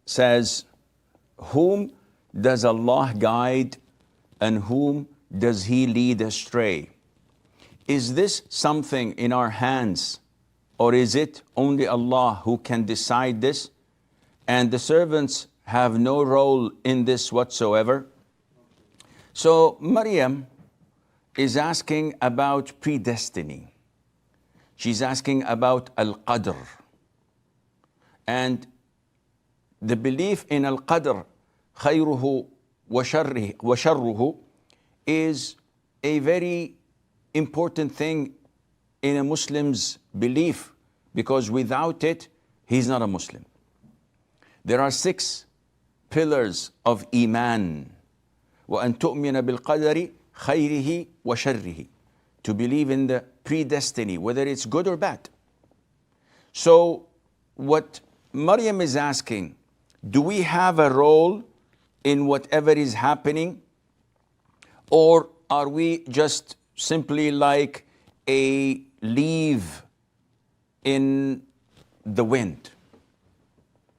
says, whom does Allah guide and whom does He lead astray? Is this something in our hands, or is it only Allah who can decide this, and the servants have no role in this whatsoever? So Maryam is asking about predestiny. She's asking about Al-Qadr. And the belief in Al-Qadr, khayruhu wa sharruhu, is a very important thing in a Muslim's belief, because without it, he's not a Muslim. There are 6 pillars of Iman. وَأَن تُؤْمِنَ بِالْقَدَرِ خَيْرِهِ وَشَرِّهِ. To believe in the predestiny, whether it's good or bad. So what Maryam is asking, do we have a role in whatever is happening? Or are we just simply like a leaf in the wind,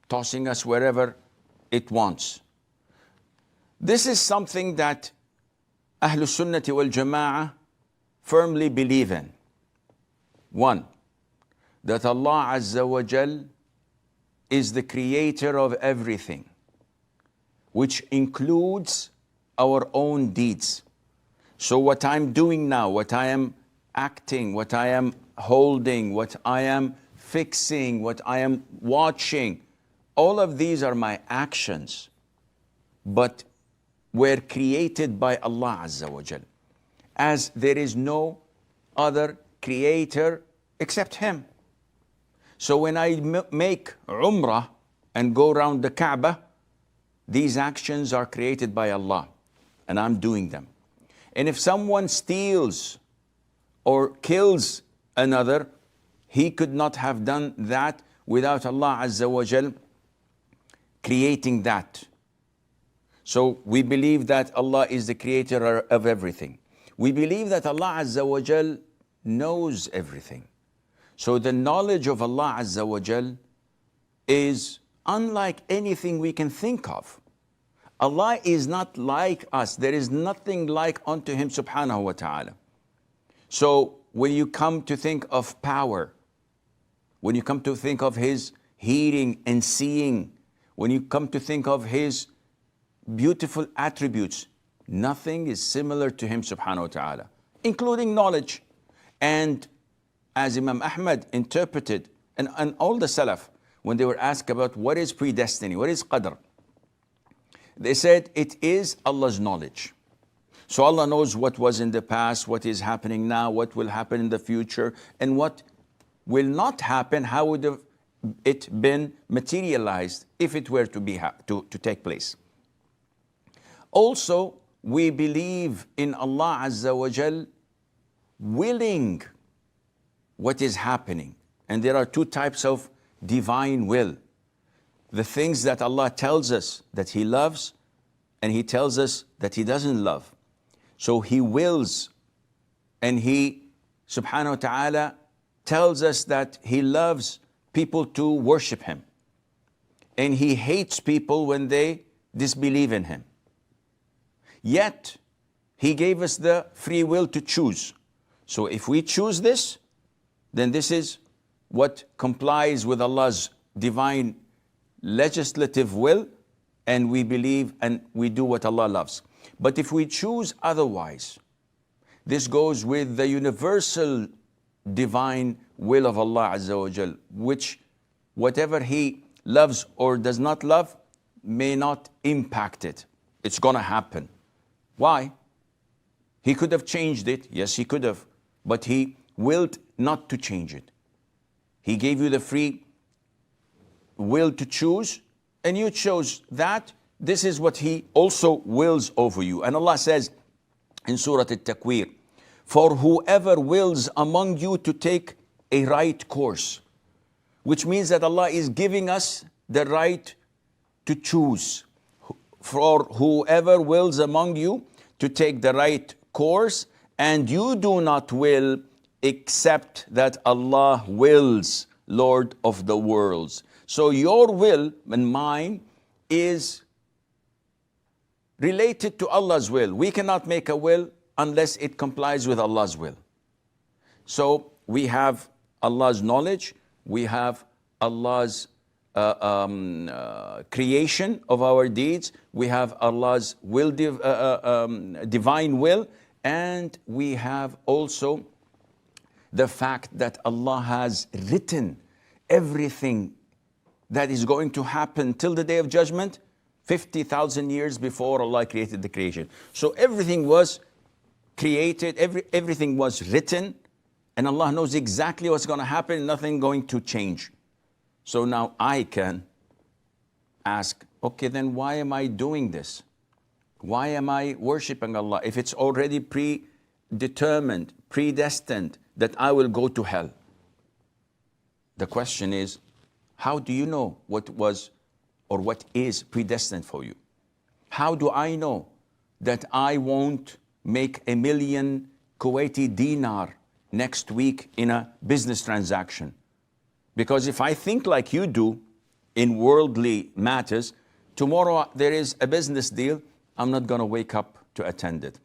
tossing us wherever it wants? This is something that Ahlul Sunnati wal Jama'ah firmly believe in. 1, that Allah Azza wa Jal is the creator of everything, which includes our own deeds. So what I'm doing now, what I am acting, what I am holding, what I am fixing, what I am watching, all of these are my actions, but were created by Allah Azza wa Jal, as there is no other creator except Him. So when I make Umrah and go around the Kaaba, these actions are created by Allah, and I'm doing them. And if someone steals or kills another, he could not have done that without Allah Azza wa Jal creating that. So we believe that Allah is the creator of everything. We believe that Allah Azza wa Jal knows everything. So the knowledge of Allah Azza wa Jal is unlike anything we can think of. Allah is not like us. There is nothing like unto Him subhanahu wa ta'ala. So when you come to think of power, when you come to think of His hearing and seeing, when you come to think of His beautiful attributes, nothing is similar to Him subhanahu wa ta'ala, including knowledge. And as Imam Ahmad interpreted, and all the Salaf, when they were asked about what is predestiny, what is Qadr, they said it is Allah's knowledge. So Allah knows what was in the past, what is happening now, what will happen in the future, and what will not happen, how would have it been materialized if it were to take place. Also, we believe in Allah Azza wa Jal willing what is happening. And there are 2 types of divine will. The things that Allah tells us that He loves, and He tells us that He doesn't love. So He wills, and He subhanahu wa ta'ala tells us that He loves people to worship Him, and He hates people when they disbelieve in Him. Yet He gave us the free will to choose. So if we choose this, then this is what complies with Allah's divine legislative will, and we believe and we do what Allah loves. But if we choose otherwise, this goes with the universal divine will of Allah Azza wa Jal, which whatever He loves or does not love may not impact it. It's going to happen. Why? He could have changed it. Yes, He could have. But He willed not to change it. He gave you the free will to choose, and you chose that. This is what He also wills over you. And Allah says in Surah At-Takwir, for whoever wills among you to take a right course, which means that Allah is giving us the right to choose. For whoever wills among you to take the right course, and you do not will except that Allah wills, Lord of the worlds. So your will and mine is related to Allah's will. We cannot make a will unless it complies with Allah's will. So we have Allah's knowledge, we have Allah's creation of our deeds, we have Allah's will, divine will, and we have also the fact that Allah has written everything that is going to happen till the day of judgment 50,000 years before Allah created the creation. So everything was created, everything was written, and Allah knows exactly what's going to happen, nothing going to change. So now I can ask, okay, then why am I doing this? Why am I worshiping Allah if it's already predetermined, predestined that I will go to hell? The question is, how do you know what was or what is predestined for you? How do I know that I won't make 1 million Kuwaiti dinar next week in a business transaction? Because if I think like you do in worldly matters, tomorrow there is a business deal, I'm not going to wake up to attend it.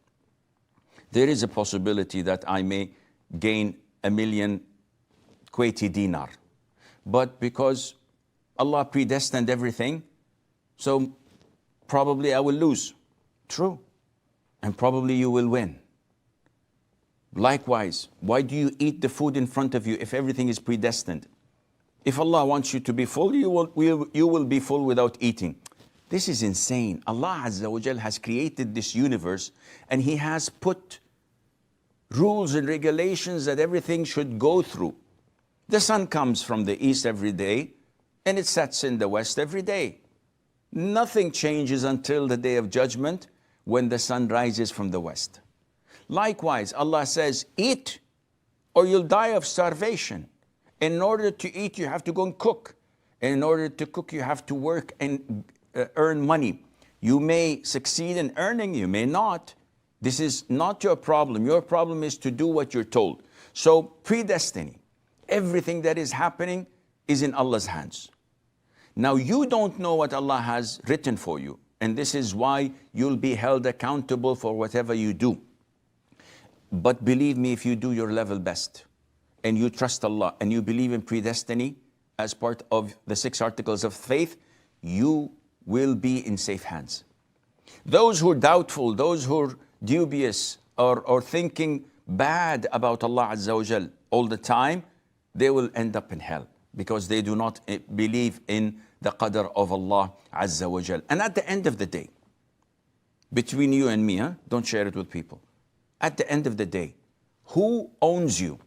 There is a possibility that I may gain 1 million Kuwaiti dinar. But because Allah predestined everything, so probably I will lose. True. And probably you will win. Likewise, why do you eat the food in front of you if everything is predestined? If Allah wants you to be full, you will be full without eating. This is insane. Allah Azza wa Jal has created this universe and He has put rules and regulations that everything should go through. The sun comes from the east every day and it sets in the west every day. Nothing changes until the day of judgment when the sun rises from the west. Likewise, Allah says, eat or you'll die of starvation. In order to eat, you have to go and cook. And in order to cook, you have to work and earn money. You may succeed in earning, you may not. This is not your problem. Your problem is to do what you're told. So, predestiny. Everything that is happening is in Allah's hands. Now, you don't know what Allah has written for you. And this is why you'll be held accountable for whatever you do. But believe me, if you do your level best, and you trust Allah, and you believe in predestiny as part of the 6 articles of faith, you will be in safe hands. Those who are doubtful, those who are dubious, or thinking bad about Allah Azza wa Jal all the time, they will end up in hell because they do not believe in the Qadr of Allah Azza wa Jal. And at the end of the day, between you and me, don't share it with people. At the end of the day, who owns you?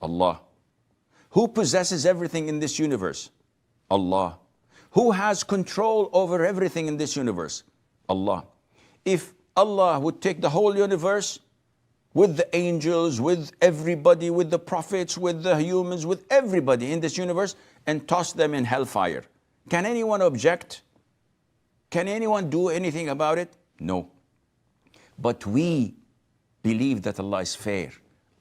Allah. Who possesses everything in this universe? Allah. Who has control over everything in this universe? Allah. If Allah would take the whole universe with the angels, with everybody, with the prophets, with the humans, with everybody in this universe and toss them in hellfire, can anyone object? Can anyone do anything about it? No. But we believe that Allah is fair,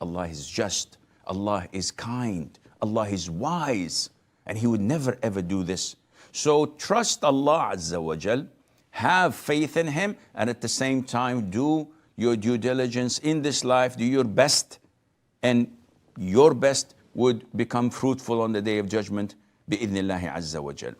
Allah is just, Allah is kind, Allah is wise, and He would never ever do this. So trust Allah Azza wa Jal, have faith in Him, and at the same time do your due diligence in this life, do your best, and your best would become fruitful on the day of judgment, bi-idhnillahi Azza wa Jal.